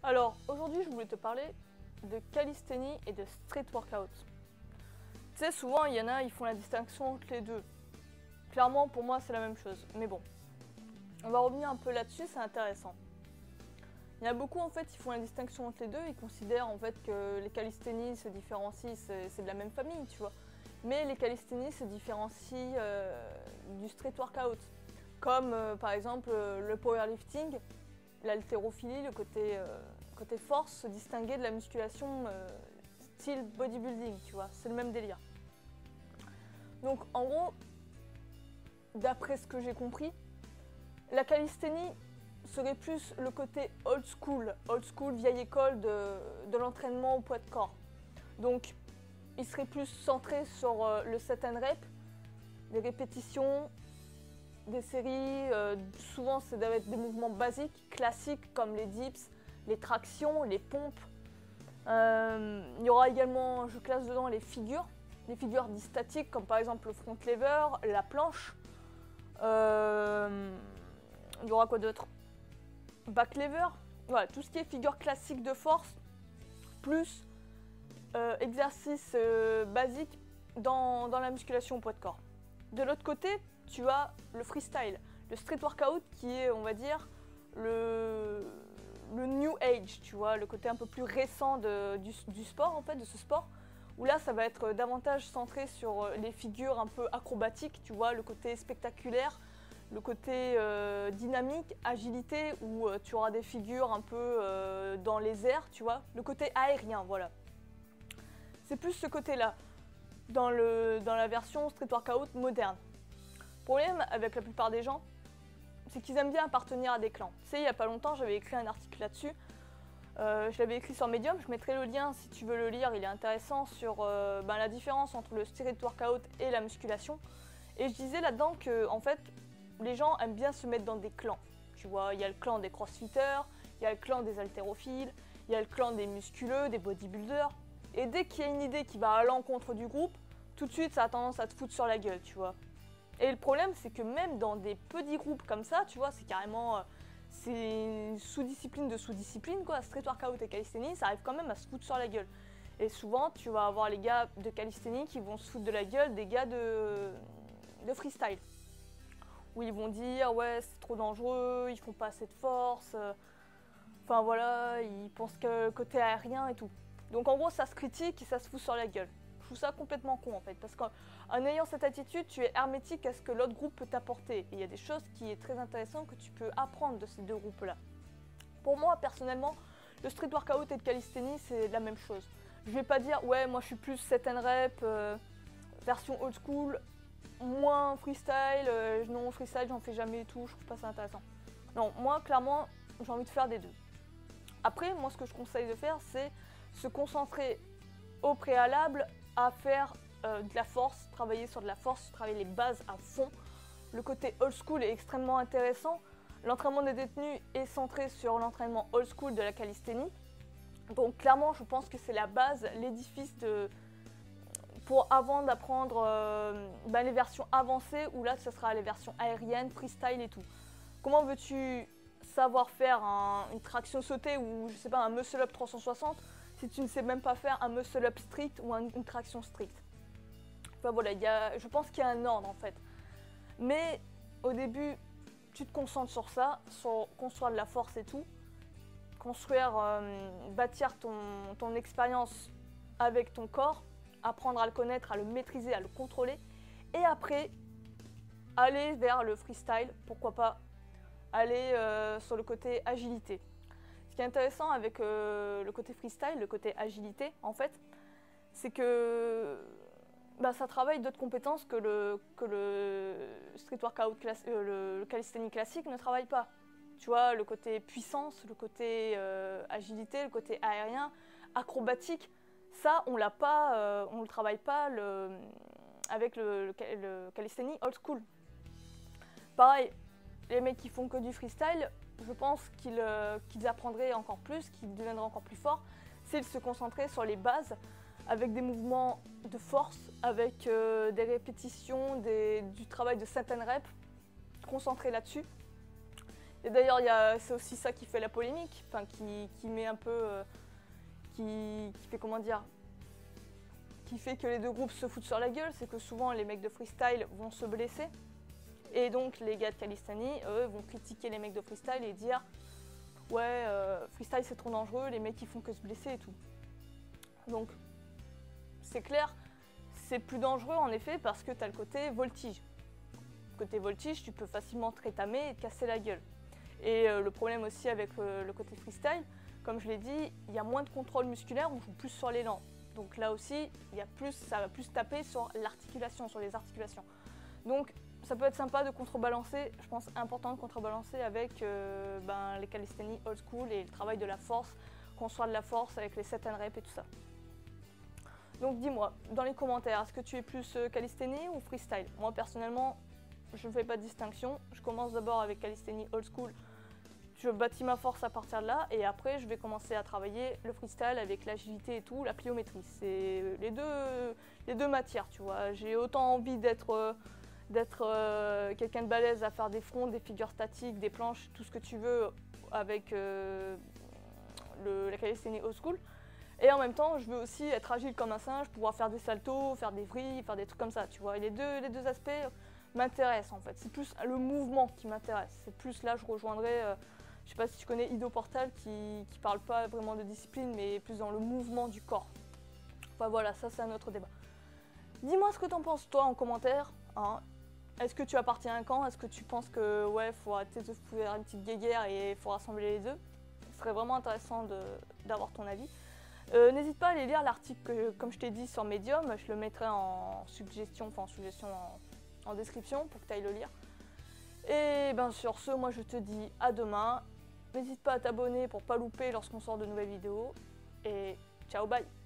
Alors, aujourd'hui, je voulais te parler de calisthénie et de street workout. Tu sais, souvent, il y en a, ils font la distinction entre les deux. Clairement, pour moi, c'est la même chose. Mais bon, on va revenir un peu là-dessus, c'est intéressant. Il y en a beaucoup, en fait, qui font la distinction entre les deux. Ils considèrent, en fait, que les calisthénies se différencient, c'est de la même famille, tu vois. Mais les calisthénies se différencient du street workout. Comme, par exemple, le powerlifting, l'haltérophilie, le côté force, se distinguer de la musculation style bodybuilding, tu vois, c'est le même délire. Donc en gros, d'après ce que j'ai compris, la calisthénie serait plus le côté old school vieille école de l'entraînement au poids de corps. Donc il serait plus centré sur le set and rep, des répétitions, des séries, souvent ça doit être des mouvements basiques, classiques comme les dips, les tractions, les pompes. Il y aura également, je classe dedans les figures dits statiques comme par exemple le front lever, la planche. Il y aura quoi d'autre? Back lever, voilà, tout ce qui est figure classique de force, plus exercice basique dans la musculation au poids de corps. De l'autre côté, tu as le freestyle, le street workout qui est, on va dire, le new age, tu vois, le côté un peu plus récent du sport, en fait, de ce sport, où là, ça va être davantage centré sur les figures un peu acrobatiques, tu vois, le côté spectaculaire, le côté dynamique, agilité, où tu auras des figures un peu dans les airs, tu vois, le côté aérien, voilà. C'est plus ce côté-là, dans la version street workout moderne. Le problème avec la plupart des gens, c'est qu'ils aiment bien appartenir à des clans. Tu sais, il n'y a pas longtemps, j'avais écrit un article là-dessus. Je l'avais écrit sur Medium, je mettrai le lien si tu veux le lire, il est intéressant sur la différence entre le street workout et la musculation. Et je disais là-dedans que, en fait, les gens aiment bien se mettre dans des clans. Tu vois, il y a le clan des crossfitters, il y a le clan des haltérophiles, il y a le clan des musculeux, des bodybuilders. Et dès qu'il y a une idée qui va à l'encontre du groupe, tout de suite ça a tendance à te foutre sur la gueule, tu vois. Et le problème, c'est que même dans des petits groupes comme ça, tu vois, c'est carrément c'est sous-discipline de sous-discipline, quoi. Street workout et calisthénie, ça arrive quand même à se foutre sur la gueule. Et souvent, tu vas avoir les gars de calisthénie qui vont se foutre de la gueule des gars de freestyle. Où ils vont dire, ouais, c'est trop dangereux, ils font pas assez de force. Enfin voilà, ils pensent que le côté aérien et tout. Donc en gros, ça se critique et ça se fout sur la gueule. Je trouve ça complètement con en fait, parce qu'en ayant cette attitude, tu es hermétique à ce que l'autre groupe peut t'apporter. Et il y a des choses qui est très intéressantes que tu peux apprendre de ces deux groupes-là. Pour moi, personnellement, le street workout et le calisthénie, c'est la même chose. Je vais pas dire, ouais, moi je suis plus set and rep, version old school, moins freestyle, non, freestyle, j'en fais jamais et tout, je trouve pas ça intéressant. Non, moi, clairement, j'ai envie de faire des deux. Après, moi, ce que je conseille de faire, c'est se concentrer au préalable à faire de la force, travailler sur de la force, travailler les bases à fond. Le côté old school est extrêmement intéressant. L'entraînement des détenus est centré sur l'entraînement old school de la calisthénie. Donc clairement, je pense que c'est la base, l'édifice pour avant d'apprendre les versions avancées, où là, ce sera les versions aériennes, freestyle et tout. Comment veux-tu savoir faire une traction sautée ou je sais pas, un muscle up 360 si tu ne sais même pas faire un muscle up strict ou une traction stricte? Enfin voilà, je pense qu'il y a un ordre en fait. Mais au début, tu te concentres sur ça, sur construire de la force et tout. Construire, bâtir ton expérience avec ton corps, apprendre à le connaître, à le maîtriser, à le contrôler. Et après, aller vers le freestyle, pourquoi pas aller sur le côté agilité. Ce qui est intéressant avec le côté freestyle, le côté agilité, en fait, c'est que ça travaille d'autres compétences que le street workout, le calisthénie classique ne travaille pas. Tu vois, le côté puissance, le côté agilité, le côté aérien, acrobatique, ça, on l'a pas, on le travaille pas avec le calisthénie old school. Pareil, les mecs qui font que du freestyle, je pense qu'ils apprendraient encore plus, qu'ils deviendraient encore plus forts s'ils se concentraient sur les bases avec des mouvements de force, avec des répétitions, du travail de set and rep, concentrés là-dessus. Et d'ailleurs, c'est aussi ça qui fait la polémique, enfin qui met un peu, qui fait comment dire, qui fait que les deux groupes se foutent sur la gueule, c'est que souvent les mecs de freestyle vont se blesser. Et donc les gars de calisthénie, eux, vont critiquer les mecs de freestyle et dire ouais, freestyle c'est trop dangereux, les mecs ils font que se blesser et tout. Donc c'est clair, c'est plus dangereux en effet parce que tu as le côté voltige. Côté voltige, tu peux facilement te rétamer et te casser la gueule. Et le problème aussi avec le côté freestyle, comme je l'ai dit, il y a moins de contrôle musculaire, on joue plus sur l'élan. Donc là aussi, ça va plus taper sur l'articulation, sur les articulations. Donc ça peut être sympa de contrebalancer, je pense important de contrebalancer avec les calisthénies old school et le travail de la force, construire de la force avec les set and rep et tout ça. Donc dis-moi, dans les commentaires, est-ce que tu es plus calisthénie ou freestyle? Moi personnellement, je ne fais pas de distinction. Je commence d'abord avec calisthénie old school. Je bâtis ma force à partir de là et après je vais commencer à travailler le freestyle avec l'agilité et tout, la pliométrie. C'est les deux matières, tu vois. J'ai autant envie d'être quelqu'un de balèze à faire des fronts, des figures statiques, des planches, tout ce que tu veux avec la calisthénie old school. Et en même temps, je veux aussi être agile comme un singe, pouvoir faire des saltos, faire des vrilles, faire des trucs comme ça, tu vois. Et les deux aspects m'intéressent en fait. C'est plus le mouvement qui m'intéresse. C'est plus là, je rejoindrai, je sais pas si tu connais Ido Portal qui parle pas vraiment de discipline, mais plus dans le mouvement du corps. Enfin voilà, ça c'est un autre débat. Dis-moi ce que t'en penses toi en commentaire. Hein. Est-ce que tu appartiens à un camp? Est-ce que tu penses que ouais, faut arrêter de faire une petite guéguerre et il faut rassembler les deux? Ce serait vraiment intéressant d'avoir ton avis. N'hésite pas à aller lire l'article, comme je t'ai dit, sur Medium. Je le mettrai en suggestion, en description pour que tu ailles le lire. Et bien sur ce, moi je te dis à demain. N'hésite pas à t'abonner pour ne pas louper lorsqu'on sort de nouvelles vidéos. Et ciao, bye!